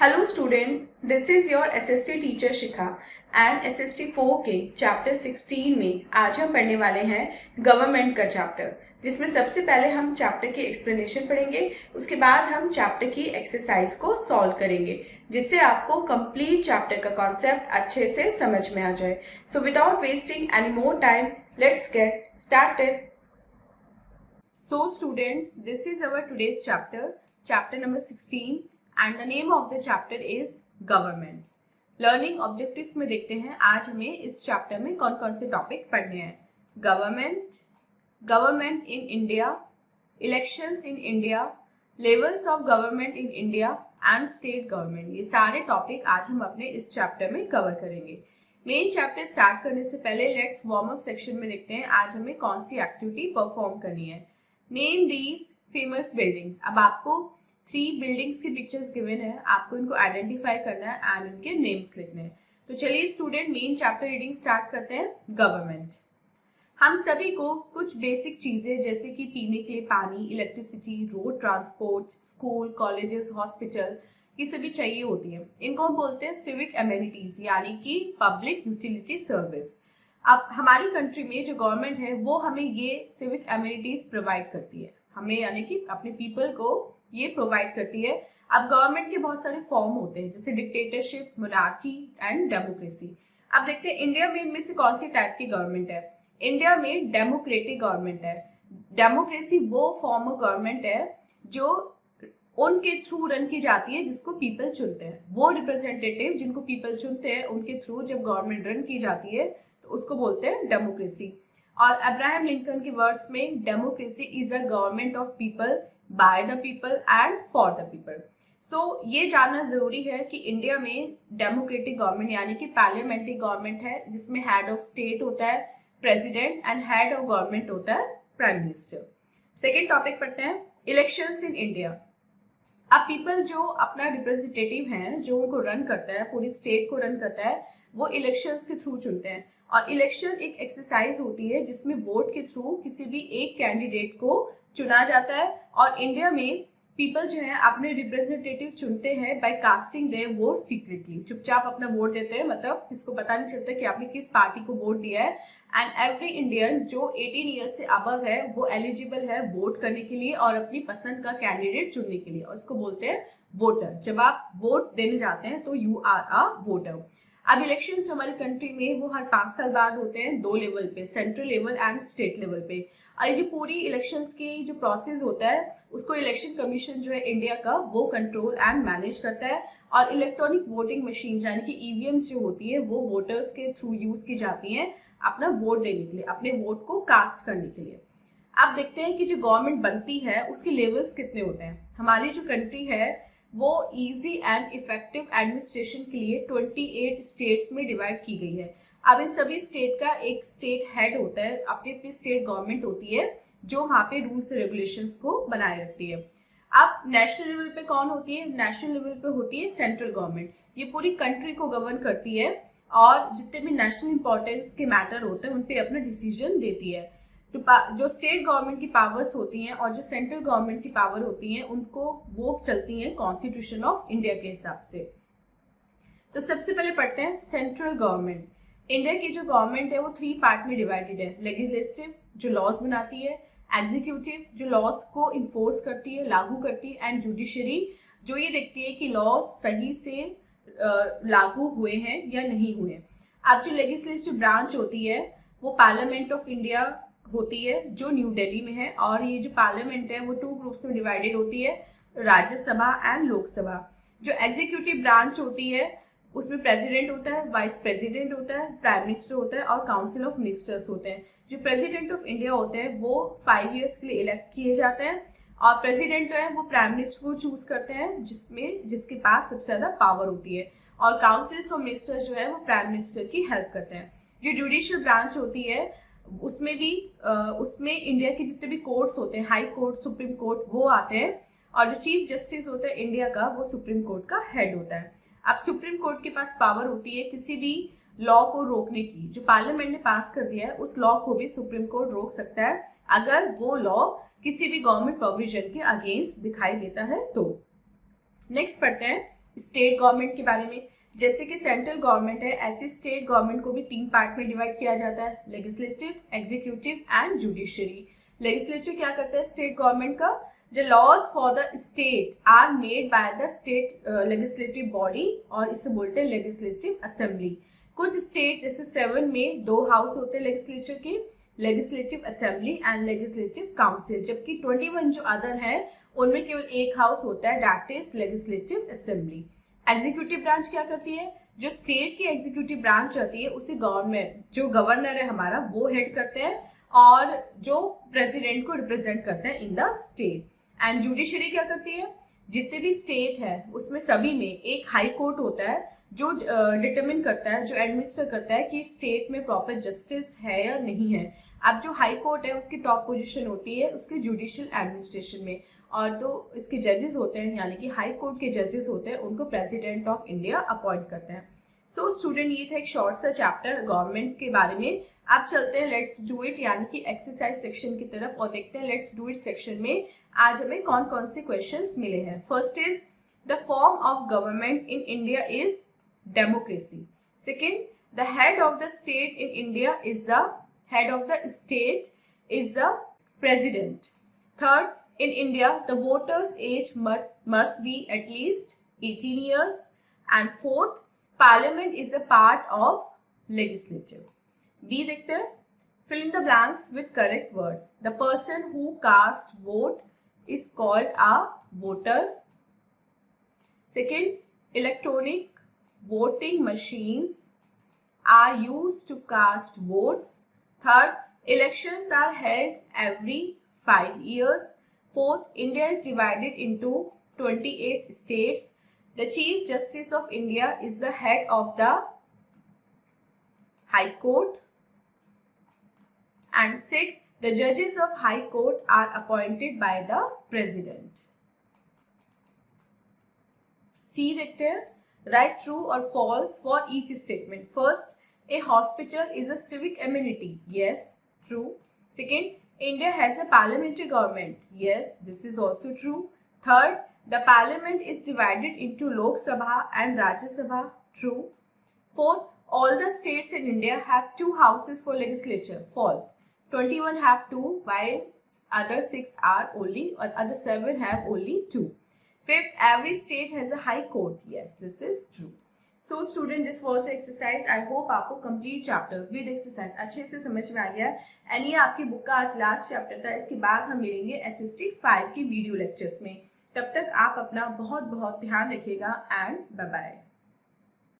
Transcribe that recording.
Hello students, this is your SST teacher Shikha and SST 4 के chapter 16 में आज हम पढ़ने वाले हैं गवर्नमेंट का चैप्टर, जिसमें सबसे पहले हम चैप्टर की एक्सप्लेनेशन पढ़ेंगे। उसके बाद हम चैप्टर की एक्सरसाइज को सॉल्व करेंगे, जिससे आपको कंप्लीट चैप्टर का कॉन्सेप्ट अच्छे से समझ में आ जाए। So without wasting any more time, let's get started. So students, this is our today's chapter number 16 and the name of the chapter is government. Learning objectives में देखते हैं आज हमें इस चैप्टर में कौन कौन से टॉपिक पढ़ने हैं। Government in India, elections in India, levels of government in India and state government, ये सारे टॉपिक आज हम अपने इस चैप्टर में कवर करेंगे। मेन चैप्टर स्टार्ट करने से पहले लेट्स वार्म अप सेक्शन में देखते हैं आज हमें कौन सी एक्टिविटी परफॉर्म करनी है। Name these famous buildings. अब आपको 3 बिल्डिंग्स की पिक्चर्स गिवन है, आपको इनको आइडेंटिफाई करना है एंड इनके नेम्स लिखने हैं। तो चलिए student main chapter reading start करते हैं। गवर्नमेंट। हम सभी को कुछ बेसिक चीजें जैसे कि पीने के लिए पानी, electricity, road transport, school, colleges, hospital, ये सभी चाहिए होती है। इनको हम बोलते हैं सिविक एमेनिटीज, यानी कि पब्लिक यूटिलिटी सर्विस। अब हमारी कंट्री में जो गवर्नमेंट है वो हमें ये सिविक एमिनिटीज प्रोवाइड करती है, हमें यानी कि अपने पीपल को ये प्रोवाइड करती है। अब गवर्नमेंट के बहुत सारे फॉर्म होते हैं, जैसे डिक्टेटरशिप, मोनार्की एंड डेमोक्रेसी। अब देखते हैं इंडिया में इनमें से कौन सी टाइप की गवर्नमेंट है। इंडिया में डेमोक्रेटिक गवर्नमेंट है। डेमोक्रेसी वो फॉर्म ऑफ गवर्नमेंट है जो उनके थ्रू रन की जाती है जिसको पीपल चुनते हैं। वो रिप्रेजेंटेटिव जिनको पीपल चुनते हैं उनके थ्रू जब गवर्नमेंट रन की जाती है उसको बोलते हैं डेमोक्रेसी। और अब्राहम लिंकन के वर्ड्स में democracy is a government of people, by the people and for the people. So ये जानना जरूरी है कि इंडिया में डेमोक्रेटिक गवर्नमेंट यानी कि पार्लियामेंट्री गवर्नमेंट है, जिसमें हेड ऑफ स्टेट होता है president and head of government होता है प्राइम मिनिस्टर। सेकेंड टॉपिक पढ़ते हैं, इलेक्शंस इन इंडिया। अब पीपल जो अपना रिप्रेजेंटेटिव हैं, जो उनको रन करता है, पूरी स्टेट को रन करता है, वो इलेक्शंस के थ्रू चुनते हैं। और इलेक्शन एक एक्सरसाइज होती है जिसमें वोट के थ्रू किसी भी एक कैंडिडेट को चुना जाता है। और इंडिया में पीपल जो है अपने रिप्रेजेंटेटिव चुनते हैं by casting their vote secretly. चुपचाप अपना वोट देते हैं, मतलब किसको पता नहीं चलता कि आपने किस पार्टी को वोट दिया है। एंड एवरी इंडियन जो 18 ईयर्स से अबव है वो एलिजिबल है वोट करने के लिए और अपनी पसंद का कैंडिडेट चुनने के लिए, और इसको बोलते हैं वोटर। जब आप वोट देने जाते हैं तो यू आर अ वोटर। अब इलेक्शंस हमारी कंट्री में वो हर 5 साल बाद होते हैं, 2 लेवल पे, central level and state level पे। और ये पूरी इलेक्शंस की जो प्रोसेस होता है उसको इलेक्शन कमीशन जो है इंडिया का वो कंट्रोल एंड मैनेज करता है। और इलेक्ट्रॉनिक वोटिंग मशीन यानी कि ईवीएम्स जो होती है वो वोटर्स के थ्रू यूज की जाती हैं अपना वोट देने के लिए, अपने वोट को कास्ट करने के लिए। अब देखते हैं कि जो गवर्नमेंट बनती है उसके लेवल्स कितने होते हैं। हमारी जो कंट्री है वो इजी एंड इफेक्टिव एडमिनिस्ट्रेशन के लिए 28 स्टेट्स में डिवाइड की गई है। अब इन सभी स्टेट का एक स्टेट हेड होता है, अपनी अपनी स्टेट गवर्नमेंट होती है जो वहां पे रूल्स रेगुलेशंस को बनाए रखती है। अब नेशनल लेवल पे कौन होती है? नेशनल लेवल पे होती है सेंट्रल गवर्नमेंट। ये पूरी कंट्री को गवर्न करती है और जितने भी नेशनल इंपॉर्टेंस के मैटर होते हैं उन पे अपना डिसीजन देती है। जो स्टेट गवर्नमेंट की पावर्स होती हैं और जो सेंट्रल गवर्नमेंट की पावर होती हैं उनको वो चलती हैं कॉन्स्टिट्यूशन ऑफ इंडिया के हिसाब से। तो सबसे पहले पढ़ते हैं सेंट्रल गवर्नमेंट। इंडिया की जो गवर्नमेंट है वो 3 पार्ट में डिवाइडेड है। लेजिस्लेटिव जो लॉज बनाती है, एग्जीक्यूटिव जो लॉज को इन्फोर्स करती है, लागू करती है, एंड जुडिशरी जो ये देखती है कि लॉज सही से लागू हुए हैं या नहीं हुए। अब जो लेजिस्लेटिव ब्रांच होती है वो पार्लियामेंट ऑफ इंडिया होती है जो न्यू दिल्ली में है। और ये जो पार्लियामेंट है वो 2 ग्रुप्स में डिवाइडेड होती है, राज्यसभा एंड लोकसभा। जो एग्जीक्यूटिव ब्रांच होती है उसमें प्रेसिडेंट होता है, वाइस प्रेसिडेंट होता है, प्राइम मिनिस्टर होता है और काउंसिल ऑफ मिनिस्टर्स होते हैं। जो प्रेसिडेंट ऑफ इंडिया होते हैं वो 5 ईयर्स के लिए इलेक्ट किए जाते हैं और प्रेसिडेंट जो है वो प्राइम मिनिस्टर को चूज करते हैं जिसके पास सबसे ज्यादा पावर होती है। और काउंसिल ऑफ मिनिस्टर्स जो है वो प्राइम मिनिस्टर की हेल्प करते हैं। जो जुडिशियल ब्रांच होती है उसमें इंडिया के जितने भी कोर्ट्स होते हैं, हाई कोर्ट, सुप्रीम कोर्ट, वो आते हैं। और जो चीफ जस्टिस होता है इंडिया का वो सुप्रीम कोर्ट का हेड होता है। अब सुप्रीम कोर्ट के पास पावर होती है किसी भी लॉ को रोकने की। जो पार्लियामेंट ने पास कर दिया है उस लॉ को भी सुप्रीम कोर्ट रोक सकता है अगर वो लॉ किसी भी गवर्नमेंट प्रोविजन के अगेंस्ट दिखाई देता है तो। नेक्स्ट पढ़ते हैं स्टेट गवर्नमेंट के बारे में, जैसे कि सेंट्रल गवर्नमेंट है ऐसे स्टेट गवर्नमेंट को भी 3 पार्ट में डिवाइड किया जाता है, legislative, executive and judiciary. Legislature क्या करता है स्टेट गवर्नमेंट का, The laws for the state are made by the state legislative body और इसे बोलते हैं legislative assembly। कुछ स्टेट जैसे 7 में 2 हाउस होते हैं लेजिस्लेचर के, legislative assembly and legislative council, जबकि 21 जो अदर है उनमें केवल एक हाउस होता है, that is legislative assembly. Executive branch क्या करती है, जो स्टेट की एग्जीक्यूटिव ब्रांच रहती है उसे गवर्नमेंट, जो गवर्नर है हमारा वो हेड करते हैं और जो प्रेसिडेंट को रिप्रेजेंट करते हैं in the state. And judiciary क्या करती है, जितने भी स्टेट है उसमें सभी में एक हाई कोर्ट होता है जो डिटरमिन करता है, जो एडमिनिस्टर करता है कि स्टेट में प्रॉपर जस्टिस है या नहीं है। अब जो हाई कोर्ट है उसकी टॉप पोजीशन होती है उसके जुडिशियल एडमिनिस्ट्रेशन में, और जो इसके जजेस होते हैं यानी कि हाई कोर्ट के जजेस होते हैं उनको प्रेसिडेंट ऑफ इंडिया अपॉइंट करते हैं। सो स्टूडेंट ये था एक शॉर्ट सा चैप्टर गवर्नमेंट के बारे में। अब चलते हैं लेट्स डू इट यानी कि एक्सरसाइज सेक्शन की तरफ और देखते हैं लेट्स डू इट सेक्शन में आज हमें कौन कौन से क्वेश्चंस मिले हैं। First is the form of government in India is democracy. Second, the head of the state in India is the head of the state is the president. Third, in India the voters age must be at least 18 years. And fourth, parliament is a part of legislature. B देखते हैं, fill in the blanks with correct words. The person who cast vote is called a voter. Second, electronic voting machines are used to cast votes. Third, elections are held every 5 years. Fourth, India is divided into 28 states. The Chief Justice of India is the head of the High Court. And sixth, the judges of High Court are appointed by the President. C देखते हैं, write true or false for each statement. First, a hospital is a civic amenity. Yes, true. Second, India has a parliamentary government. Yes, this is also true. Third, the parliament is divided into Lok Sabha and Rajya Sabha. True. Fourth, all the states in India have 2 houses for legislature. False. 21 have 2 while other 6 are only, or other 7 have only 2. Fifth, every state has a high court. Yes, this is true. So student, this was the exercise. I hope आपको complete chapter with exercise अच्छे से समझ में आ गया है। And ये आपकी book का आज लास्ट चैप्टर था। इसके बाद हम मिलेंगे SST 5 की वीडियो लेक्चर्स में। तब तक आप अपना बहुत बहुत ध्यान रखिएगा एंड बाय बाय।